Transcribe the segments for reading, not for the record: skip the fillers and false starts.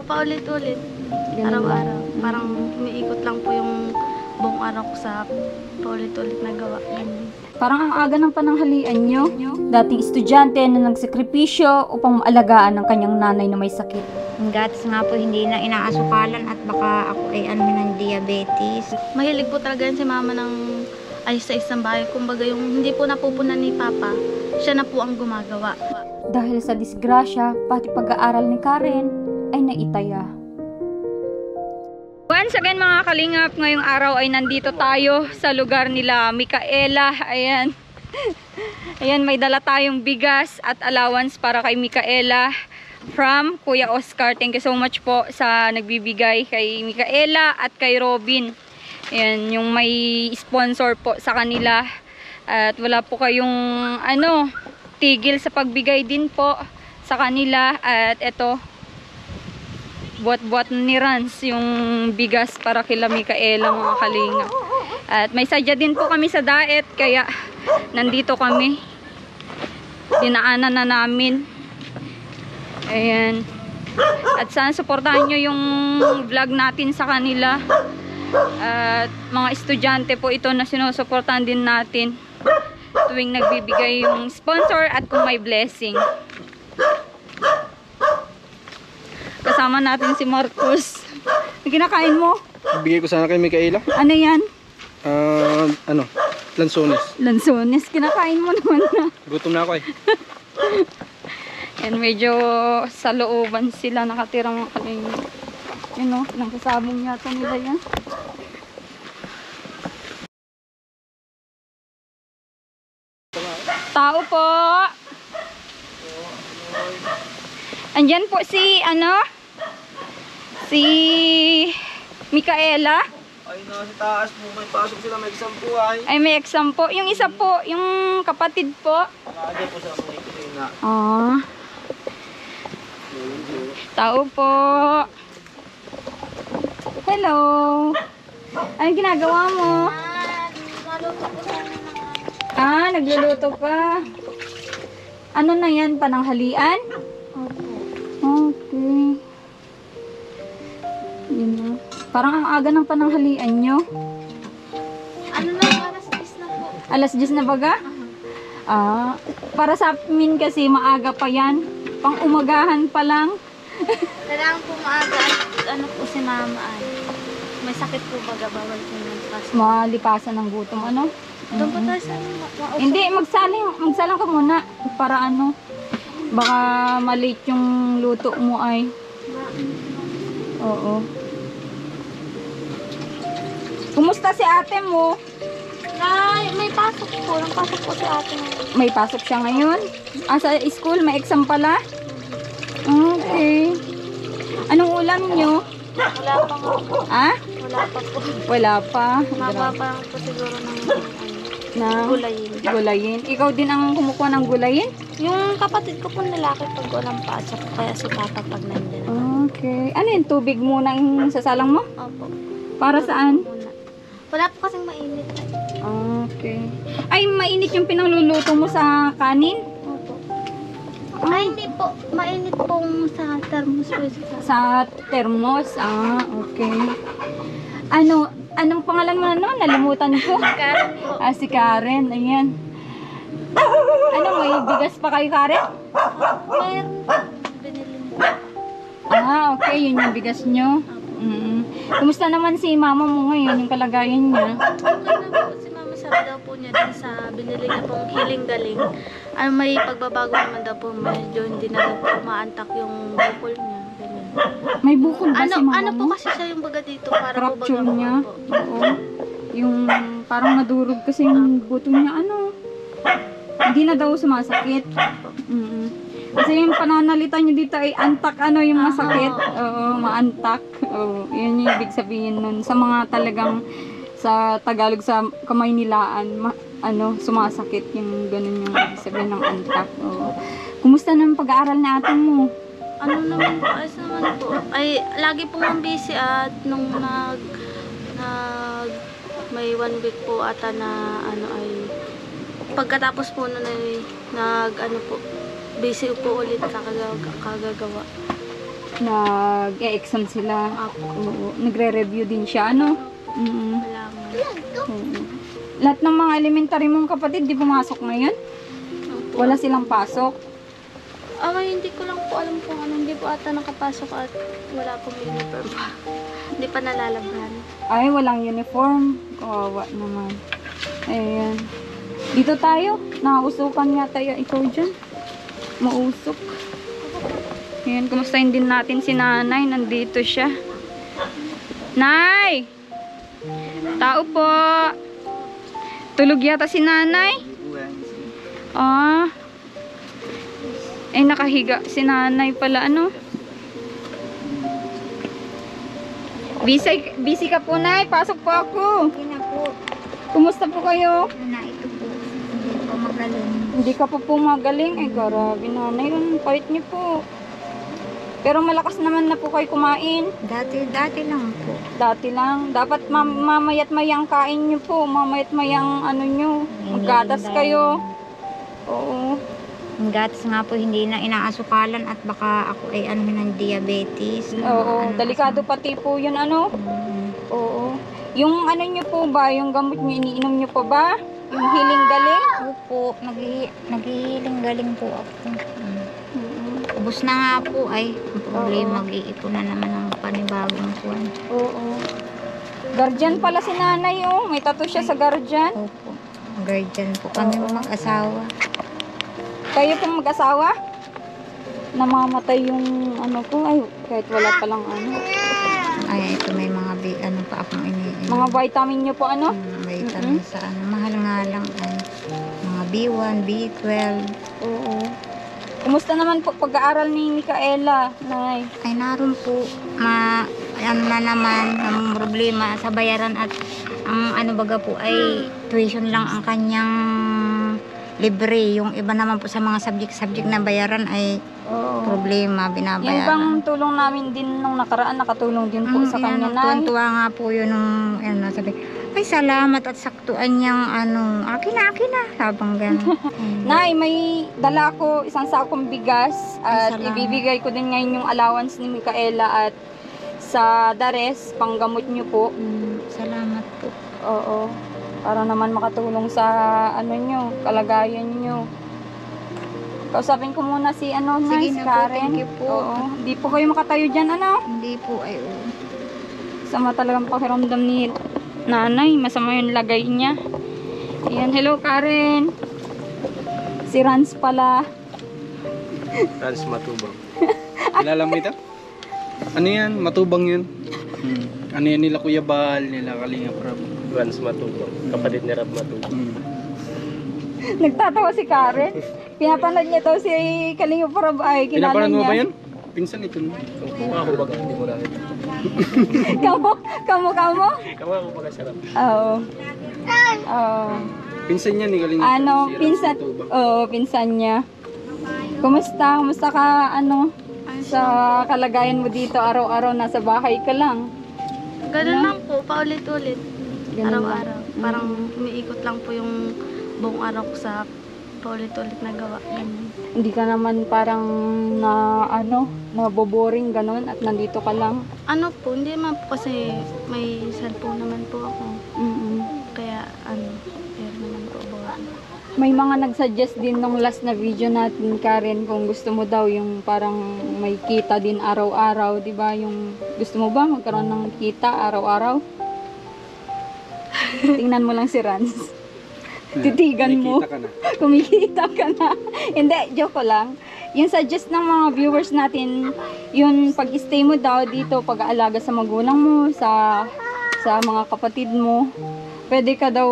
paulit-ulit. Araw-araw. Parang umiikot lang po yung buong araw ko sa paulit-ulit na gawa. Parang ang aga ng pananghalian nyo. Dating estudyante na nagsakripisyo upang maalagaan ang kanyang nanay na may sakit. Ang gatas nga po hindi na inaasukalan at baka ako ay ng diabetes. Mahilig po talaga yan si mama ng ayos sa isang bahay. Kumbaga yung hindi po napupunan ni Papa, siya na po ang gumagawa. Dahil sa disgrasya, pati pag-aaral ni Karen ay naitaya. Once again mga kalingap, ngayong araw ay nandito tayo sa lugar nila Micaela. Ayan. Ayan, may dala tayong bigas at allowance para kay Micaela from Kuya Oscar. Thank you so much po sa nagbibigay kay Micaela at kay Robin. Ayan, yung may sponsor po sa kanila. At wala po kayong tigil sa pagbigay din po sa kanila. At eto, buat-buat ni Rans yung bigas para kila Micaela mga kalingap. At may sadya din po kami sa diet kaya nandito kami. Dinaanan na namin. Ayan. At sana suportahan nyo yung vlog natin sa kanila. At mga estudyante po ito na sinusuportahan din natin tuwing nagbibigay yung sponsor at kung may blessing. Kasama natin si Marcos. Kinakain mo? Bigay ko sana kay Micaela. Ano yan? Lansones. Lansones. Kinakain mo naman na. Gutom na ako eh. And medyo sa looban sila nakatira mga kalingap. Yun o, nagkasabong yata nila yan. Tao po. Andyan po si si Micaela. Ay, nasa taas po. May pasok sila. May exam po ay. Ay, may exam po. Yung isa po, yung kapatid po. Nakagay po sa mga kusina. Ah. Tao po. Hello. Anong ginagawa mo? Nagluluto pa. Ano na yan? Pananghalian? Okay. Yun na. Parang ang aga ng pananghalian nyo. Alas 10 na po. Alas 10 na baga? Para sa amin kasi maaga pa yan. Pang umagahan pa lang. Kailangan po maaga at po si mama ay. May sakit po baga, bawal po ng paso. Malipasan ng gutom, ano? Doon po tayo sa Hindi, magsalang ka muna. Para baka malate yung luto mo ay. Oo. Kumusta si ate mo? May pasok po. Nagpasok po si ate. May pasok siya ngayon? Sa school, may exam pala? Okay. Anong ulam nyo? Wala pa nga po. Wala pa po. Wala pa. Mababa pa lang po siguro ng gulayin. Gulayin. Ikaw din ang kumukuha ng gulayin? Yung kapatid ko po lalaki pag walang pasok. Kaya si Papa pag nandiyan. Okay. Ano yun? Tubig muna yung sasalang mo? Opo. Para saan? Wala po kasing mainit. Okay. Ay, mainit yung pinangluluto mo sa kanin? Opo. Ay, hindi po. Mainit pong sa thermos po. Sa thermos? Okay. Anong pangalan mo na noon? Nalimutan ko. Karen po. Si Karen. Ayan. May bigas pa kayo, Karen? Meron binili mo. Okay. Yun yung bigas nyo. Kumusta naman si mama mo ngayon, yung kalagayan niya? Okay na po si mama. Sabi daw po niya din sa binili niya pong healing galing. May pagbabago naman daw po. Medyo hindi na daw po maantak yung bukol niya. Ganyan. May bukol ba si mama po mo? kasi siya yung baga dito para po Fracture baga niya? po. Oo. Yung parang nadurog kasi yung buto niya. Hindi na daw sumasakit. Kasi yung pananalita niyo dito ay antak yung masakit. Oo, maantak. Oo, yun yung ibig sabihin nun. Sa mga talagang sa Tagalog, sa kamay nilaan, sumasakit yung ganun yung ibig sabihin ng antak. Oo. Kumusta naman pag-aaral na atin mo? Naman po, ayos naman po. Ay, lagi pong ang busy at nung may 1 week po ata na ay pagkatapos po nun ay busy po ulit kagagawa. nag-e-exam sila. Oo. Nagre-review din siya, ano? Mm. Wala nga. Oo. Lahat ng mga elementary mong kapatid, di pumasok ngayon? Opo. Wala silang pasok? Hindi ko lang po alam kung ano. Hindi po ata nakapasok at wala pong uniform pa. Hindi pa nalalabhan. Ay, walang uniform. Kawawa naman. Ayan. Dito tayo. Nakausukan yata ikaw dyan. Mausok. Ayan, kumustahin din natin si nanay. Nandito siya. Nay! Tao po! Tulog yata si nanay? Ah. Ay, nakahiga si nanay pala, ano? Busy ka po, nay. Pasok po ako. Hindi na po. Kumusta po kayo? Na ito po. Hindi po magaling. Hindi ka pa po magaling. Ay, grabe nanay. Ang pait niyo po. Pero malakas naman na po kayo kumain. Dati lang po. Dati lang. Dapat mamayat mayang kain niyo po. Mamayat mayang ano niyo. Maggatas kayo. Oo. Ang gatas nga po hindi na inaasukalan at baka ako ay ano ng diabetes. Oo. Delikado pati po yun, ano? Oo. Yung ano niyo po ba? Yung gamot niyo, iniinom niyo pa ba? Yung healing galing? Opo, naghihiling galing po ako. Ubus na nga po ay ang problema, mag-iipon na naman ng panibagong kuwan. Oo. Guardian pala si nanay, oh. May tattoo siya sa guardian. Opo, guardian po kami mag-asawa. Kayo pong mag-asawa? Namamatay yung ano ko. Ay, kahit wala palang ano. Ay, ito may mga ano pa akong iniinom. Mga vitamin nyo po, ano? Vitamin sa ano, mahal nga lang ay mga B1, B12. Oo. Kumusta naman po pag-aaral ni Micaela, nay? Ay naroon po, ano na naman, ang problema sa bayaran at ang ano baga po ay tuition lang ang kanyang libre. Yung iba naman po sa mga subject na bayaran ay problema, Yung binabayaran. bang tulong namin din nung nakaraan, nakatulong din po sa kanya, nay? Tuwa nga po yun nung ano, sabi, ay salamat at saktuan niyang ano, akin na, sabang gano'n. Nay, may dala ko isang sakong bigas Ay, at salamat. ibibigay ko din ngayon yung allowance ni Micaela at sa Dares, panggamot nyo po. Salamat po. Oo. Para naman makatulong sa ano nyo, kalagayan nyo. Kausapin ko muna si ano, Sige si na po, Karen. thank you po. Oo. Hindi po kayo makatayo dyan, ano? Hindi po ay Sama talagang pakiramdam ni nanay. Masama yung lagay niya. Ayan, hello Karen. Si Rans pala. Rans Matubang. Kilala mo ito? Ano yan? Matubang yun. Ano yan nila Kuya Bal, nila Kalinga Prab. Rans Matubang. Kapatid ni Rab Matubang. Nagtatawa si Karen. Pinapanood niya to si Kalinga Prab ay kilala Pinapanood mo niya. ba yun? Pinsan ito. Kung ako baga, hindi mo lang. Kamo? Kung ako baga sarap. Oo. Oo. Pinsan niya ni Kalinga. Ano, si Rans pinsan, Matubang. pinsan niya. Kumusta? Kumusta ka, ano, sa kalagayan mo dito? Araw-araw nasa bahay ka lang. Ganun lang po, paulit-ulit. Ganun Araw-araw. Parang umiikot lang po yung buong araw ko sa paulit-ulit na gawa. Ganun. Hindi ka naman parang na, ano, naboboring ganun at nandito ka lang. Ano po, hindi naman po kasi may cellphone naman po ako. Kaya pero naman po bawa. May mga nag-suggest din nung last na video natin, Karen, kung gusto mo daw yung parang may kita din araw-araw, di ba? Yung gusto mo ba magkaroon ng kita araw-araw? Tingnan mo lang si Rans. Titigan mo. Nakikita ka na. Kumikita ka na. Hindi, joke ko lang. Yung suggest ng mga viewers natin, yung pag-stay mo daw dito, pag-aalaga sa magulang mo, sa mga kapatid mo, pwede ka daw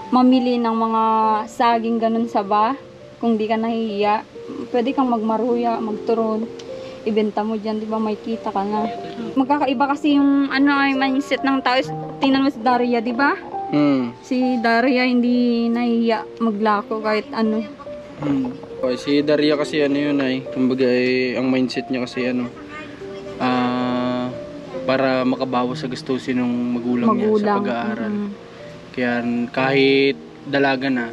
mamili ng mga saging ganun sa ba. Kung di ka nahihiya, pwede kang magmaruya, magturon. Ibenta mo dyan, di ba? May kita ka na. Magkakaiba kasi yung ay mindset ng tao. Tingnan mo si Daria, di ba? Si Daria hindi nahihiya maglako kahit ano. Okay, si Daria kasi ano yun ay, kumbaga ang mindset niya kasi para makabawas sa gastusin ng magulang niya sa pag-aaral. Kaya kahit dalaga na,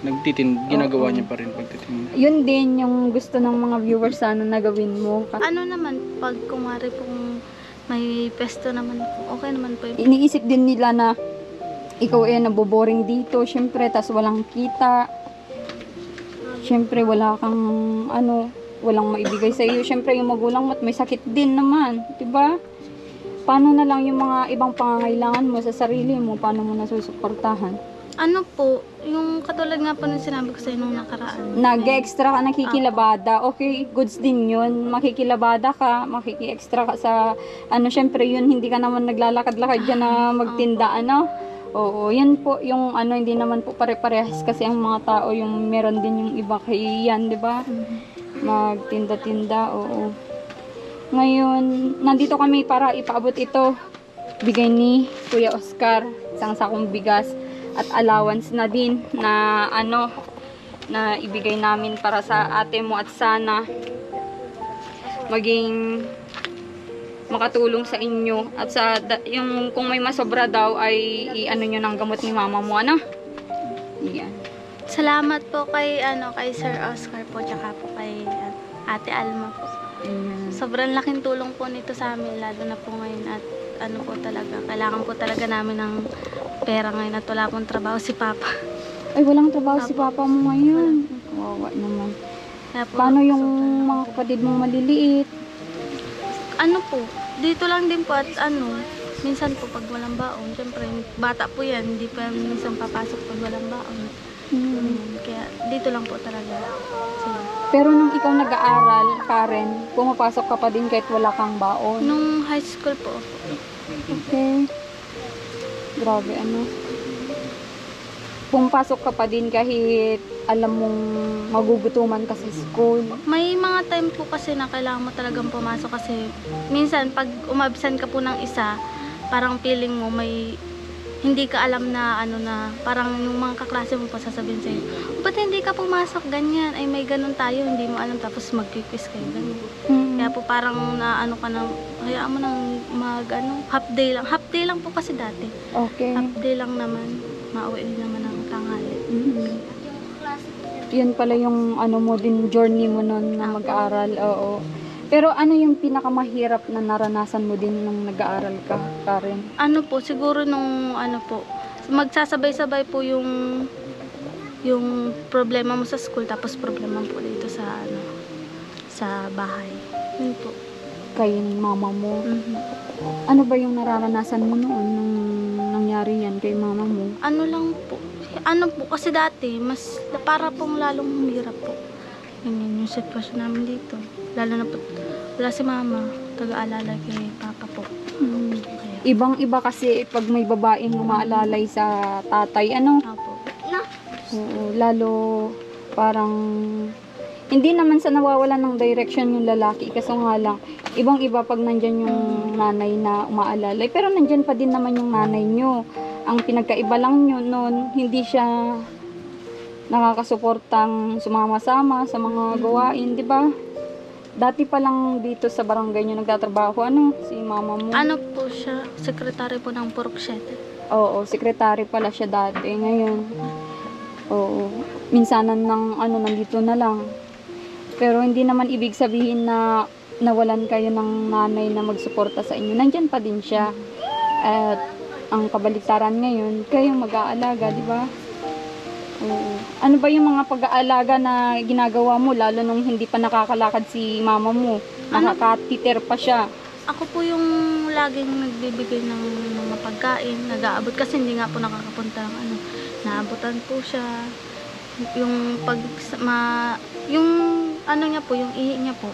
ginagawa Oo. niya pa rin pagtitinda. Yun din yung gusto ng mga viewers sana na gawin mo. Ano naman, pag kumari pong may pesto naman po, okay naman po yun. Iniisip din nila na ikaw ay naboboring dito, syempre, tas walang kita. Syempre, wala kang, walang maibigay sa iyo. Syempre, yung magulang mo at may sakit din naman, 'di ba? Paano na lang yung mga ibang pangangailangan mo sa sarili mo, paano mo nasusuportahan? Ano po, yung katulad nga po nung sinabi ko sa inyo nung nakaraan. Nag-extra ka, nakikilabada, okay, goods din yun. Makikilabada ka, makiki-extra ka sa, syempre yun, hindi ka naman naglalakad-lakad dyan na magtinda, Oo, yan po yung hindi naman po pare-parehas kasi ang mga tao yung meron din yung iba kay yan, di ba? Magtinda-tinda, oo. Ngayon, nandito kami para ipaabot ito. Bigay ni Kuya Oscar, isang sakong bigas at allowance na din na na ibigay namin para sa ate mo at sana maging makatulong sa inyo at sa yung kung may masobra daw ay nyo ng gamot ni mama mo, Yan. Salamat po kay Sir Oscar po, tsaka po kay Ate Alma po. Sobrang laking tulong po nito sa amin, lalo na po ngayon at po talaga, kailangan po talaga namin ng pera ngayon at wala pong trabaho si Papa. Ay, walang trabaho si papa mo ngayon. Kawawa naman. Kaya po, Paano yung mga kapatid mong maliliit? po, dito lang din po at minsan po pag walang baon, syempre bata po yan, hindi pa minsan papasok pag walang baon. Kaya dito lang po talaga sila. Pero nung ikaw nag-aaral, Karen, pumapasok ka pa din kahit wala kang baon. Nung high school po, Okay. Grabe, pumapasok ka pa din kahit alam mong magugutuman ka sa school. may mga time po kasi na kailangan mo talagang pumasok kasi minsan pag umabsent ka po ng isa, parang feeling mo may hindi ka alam na na parang yung mga kaklase mo pa sasabihin sa'yo, ba't hindi ka pumasok ganyan, ay may ganun tayo, hindi mo alam, tapos magkikis kayo ganyan. Kaya po parang na ka na, hayaan mo nang half day lang po kasi dati. Okay. Half day lang naman, mauwi din naman ng tanghali. Yun pala yung mo din, journey mo nun na mag-aaral. Oo. Pero ano yung pinakamahirap na naranasan mo din nung nag-aaral ka, Karen? Po, siguro nung po, magsasabay-sabay po yung problema mo sa school, tapos problema po dito sa bahay. Yun po. Kayo ng mama mo. Ano ba yung nararanasan mo noon nung nangyari yan kay mama mo? Kasi dati, mas para pong lalong humirap po. Yun yung sitwasyon namin dito. Lalo na po, wala si mama, taga-alala kay papa po. Kaya, Ibang-iba kasi pag may babaeng umaalalay sa tatay, Opo. Oo, lalo parang hindi naman sa nawawalan ng direction yung lalaki, kasi nga lang ibang-iba pag nandyan yung nanay na umaalalay, pero nandyan pa din naman yung nanay nyo. Ang pinagkaiba lang nyo noon, hindi siya nakakasuportang sumama-sama sa mga gawain, di ba? Dati pa lang dito sa barangay nyo nagtatrabaho, si mama mo? Po siya, sekretary po ng Purok 7. Oo, sekretary pala siya dati. Ngayon, oo, minsanan ng nandito na lang. Pero hindi naman ibig sabihin na nawalan kayo ng nanay na magsuporta sa inyo. Nandyan pa din siya. At ang kabaliktaran ngayon, kayo mag-aalaga, di ba? Oo. Ano ba yung mga pag-aalaga na ginagawa mo, lalo nung hindi pa nakakalakad si mama mo? Nakakatiter pa siya. Ako po yung laging nagbibigay ng mga pagkain, nag-aabot kasi hindi nga po nakakapunta ng naabutan po siya. Yung yung niya po, yung ihi niya po,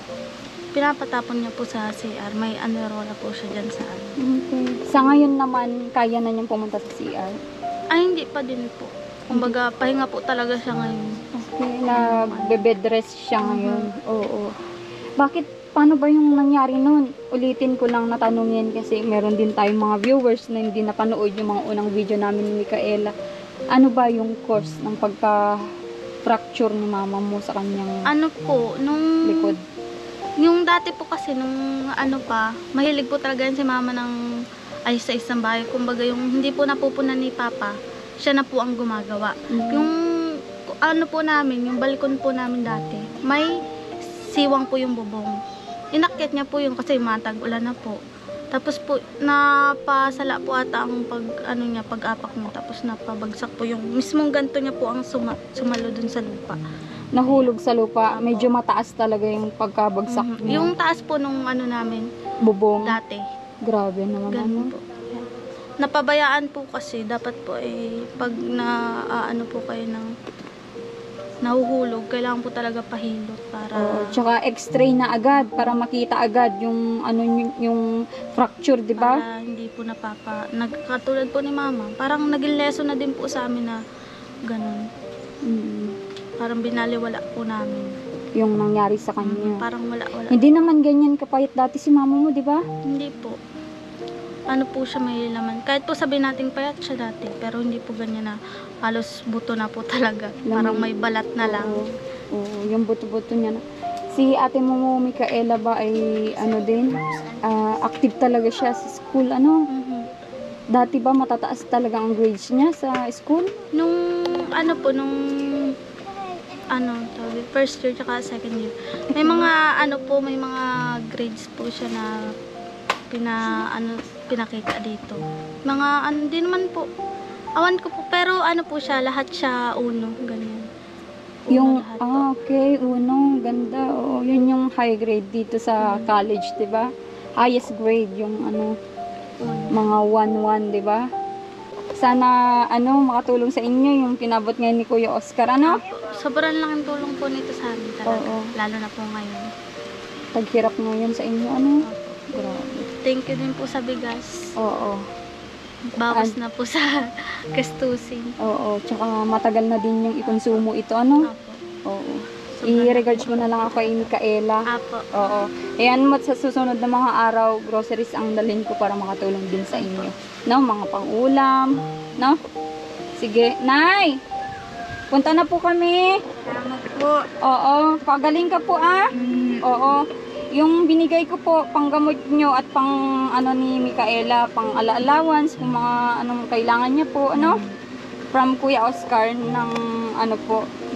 pinapatapon niya po sa CR. May rola po siya dyan sa Okay. Sa ngayon naman, kaya na niyang pumunta sa CR? Ay, hindi pa din po. Kumbaga, pahinga po talaga siya ngayon. Okay, nagbe-bed rest siya ngayon. Oo. Bakit, paano ba yung nangyari nun? Ulitin ko lang natanungin kasi meron din tayong mga viewers na hindi napanood yung mga unang video namin ni Micaela. Ano ba yung cause ng pagka-fracture ni mama mo sa kanyang nung likod? Yung dati po kasi, nung mahilig po talaga yan si mama ng ayos sa isang bahay. Kumbaga, yung hindi po napupunan ni papa, siya na po ang gumagawa. Yung ano po namin, yung balkon po namin dati, may siwang po yung bubong. Inakyat niya po yun kasi matag-ulan na po. Tapos po, napasala po ata ang pag-apak niya. Tapos napabagsak po yung mismong ganto niya po ang sumalo dun sa lupa. Nahulog sa lupa. Medyo mataas talaga yung pagkabagsak niya. Yung taas po nung namin, bubong. dati. Grabe naman. Ganun po. Napabayaan po kasi, dapat po pag po kayo ng nahuhulog, kailangan po talaga pahilot para... Tsaka x-ray na agad para makita agad yung yung fracture, di ba? Para hindi po katulad po ni mama, parang naging lesson na din po sa amin na ganun. Parang binaliwala po namin. Yung nangyari sa kanya. Parang wala. Hindi naman ganyan kapayat dati si mama mo, di ba? Hindi po. Ano po siya may laman. Kahit po sabihin natin payat siya dati, pero hindi po ganyan na halos buto na po talaga. Parang may balat na lang. Oo, yung buto-buto niya na. Si ate mo, Micaela ba ay din? Active talaga siya sa school, Dati ba matataas talaga ang grades niya sa school? Nung first year tsaka second year. May mga may mga grades po siya na pinakita dito. Mga di naman po. Awan ko po, pero po siya, lahat siya uno, ganyan. Yung, lahat po. okay, uno, ganda. Oo, yun yung high grade dito sa college, di ba? Highest grade, yung Uno. mga 1-1, di ba? Sana, makatulong sa inyo yung pinabot ngayon ni Kuya Oscar, Sobrang laking tulong po nito sa amin talaga. Oo. Lalo na po ngayon. Taghirap ngayon sa inyo, Grabe. Thank you din po sa bigas. Oo. Bawas na po sa gastusin. Oo, tsaka matagal na din yung ikonsumo ito, Apo. Oo. I-regards mo na lang ako kay Micaela. Apo. Oo. Ayan mo, sa susunod na mga araw, groceries ang dalhin ko para makatulong din sa inyo. Mga pang-ulam, Sige, Nay! Punta na po kami. Salamat po. Oo, pagaling ka po, Oo. Yung binigay ko po, panggamot nyo at pang ni Micaela, pang allowance, kung mga anong kailangan niya po, from Kuya Oscar ng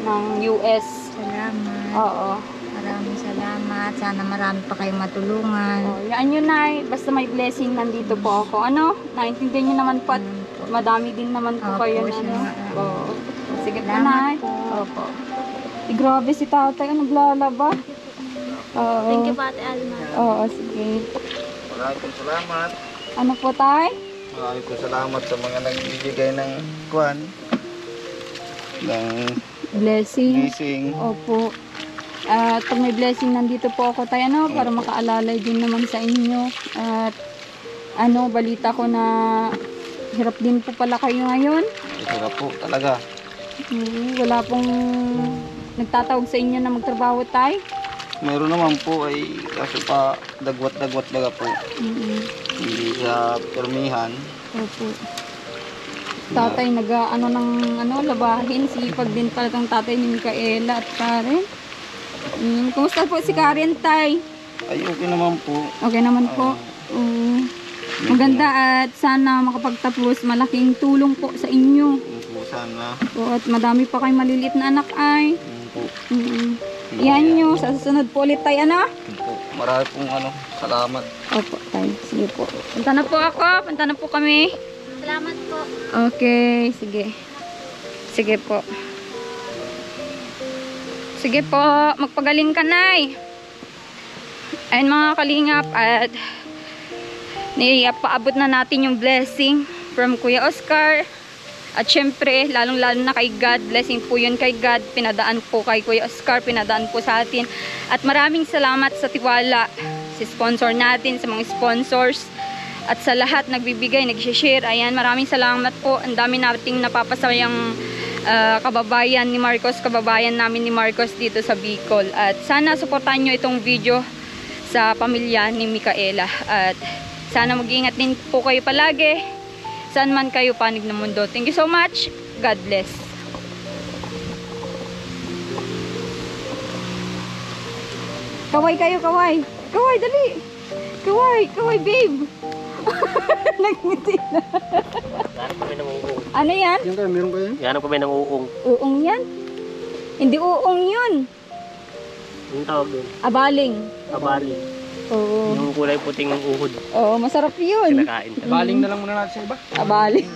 ng US. Salamat. Oo. Maraming salamat. Sana marami pa kayong matulungan. Yan yun, Nay. Basta may blessing, nandito po ako. Naintindihan nyo naman po at madami din naman po Opo, kayo Oo. Sige po, Nay. Opo. Grabe si tatay, naglalaba. Oo. Thank you po, Ate Alma. Oo, sige. Maraming salamat. Ano po, Tay? Maraming salamat sa mga nagbibigay ng Blessing. blessing. Opo. At pag may blessing, nandito po ako, Tay, para makaalalay din naman sa inyo. At balita ko na hirap din po pala kayo ngayon. Ito po talaga. Wala pong nagtatawag sa inyo na magtrabaho, Tay. Meron naman po kaso pa dagwat-dagwat baga po. Hindi sa permihan. Opo. Tatay labahin. Sipag din pala itong tatay ni Micaela at Karen. Kumusta po si Karen, Tay? Ay, okay naman po. Okay naman po. Maganda at sana makapagtapos. Malaking tulong po sa inyo. Sana. At madami pa kayong maliliit na anak ay. Po. Yan nyo. Sa susunod po ulit, Tay, Po. Marami pong salamat. Opo, Tay. Sige po. Punta na po ako. Punta na po kami. Salamat po. Okay, sige. Sige po. Sige po, magpagaling ka, Nay. Ayun mga kalingap, at paabot na natin yung blessing from Kuya Oscar. At syempre, lalong-lalo na kay God. Blessing po yun kay God. Pinadaan po kay Kuya Oscar. Pinadaan po sa atin. At maraming salamat sa tiwala. Si sponsor natin, sa mga sponsors. At sa lahat nagbibigay, nag-share. Ayan, maraming salamat po. Ang dami nating napapasayang kababayan ni Marcos. Kababayan namin ni Marcos dito sa Bicol. At sana suportahan nyo itong video sa pamilya ni Micaela. At sana mag-ingat din po kayo palagi. Saan man kayo panig ng mundo. Thank you so much. God bless. Kaway kayo, kaway. Kaway, dali. Kaway, kaway, babe. Nagngiti na. Ganap kami ng uong. Ano yan? Yan kayo, meron kayo? Ganap kami ng uong. Uong yan? Hindi uong yun. Yung tawag doon, Abaling. abali. Oo. Yung kulay puting uhod, Oo, masarap yun. kinakain. Baling na lang muna natin sa iba. Abaling.